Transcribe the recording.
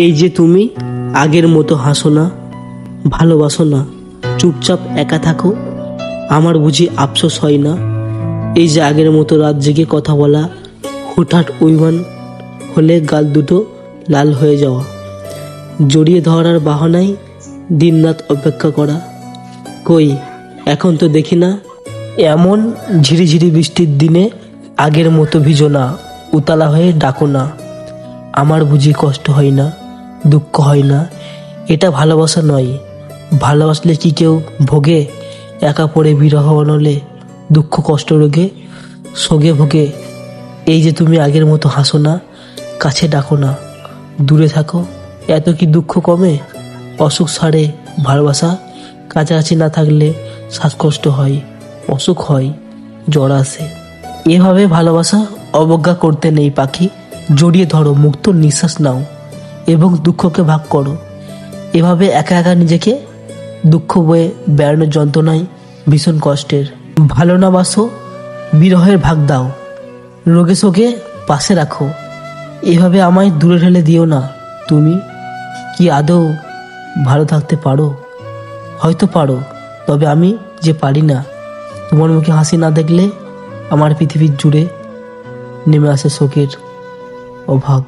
এই যে তুমি আগের মতো হাসো না, ভালোবাসো না, চুপচাপ একা থাকো, আমার বুঝি আফসোস হয় না? এই যে আগের মতো রাত জেগে কথা বলা, হুটহাট অভিমান হলে গাল দুটো লাল হয়ে যাওয়া, জড়িয়ে ধরার বাহানায় দিনরাত অপেক্ষা করা, কই এখন তো দেখি না। এমন ঝিরিঝিরি বৃষ্টির দিনে আগের মতো ভিজো না, উতলা হয়ে ডাকো না, আমার বুঝি কষ্ট হয় না, দুঃখ হয় না? এটা ভালোবাসা নয়। ভালোবাসলে কি কেউ ভোগে? একা পড়ে বিরহ অনলে, দুঃখ কষ্ট রোগে সোগে ভোগে। এই যে তুমি আগের মতো হাসো না, কাছে ডাকো না, দূরে থাকো, এত কি দুঃখ কমে? অসুখ সারে ভালোবাসা, কাছাকাছি না থাকলে শ্বাসকষ্ট হয়, অসুখ হয়, জ্বর আসে। এভাবে ভালোবাসা অবজ্ঞা করতে নেই পাখি, জড়িয়ে ধরো, মুক্ত নিঃশ্বাস নাও এবং দুঃখকে ভাগ করো। এভাবে একা একা নিজেকে দুঃখ বয়ে বেড়ানোর যন্ত্রণায় ভীষণ কষ্টের। ভালো না বাসো, বিরহের ভাগ দাও, রোগে শোকে পাশে রাখো। এভাবে আমায় দূরে ঠেলে দিও না। তুমি কি আদৌ ভালো থাকতে পারো? হয়তো পারো, তবে আমি যে পারি না। তোমার মুখে হাসি না দেখলে আমার পৃথিবীর জুড়ে নেমে আসে শোকের অভাগ।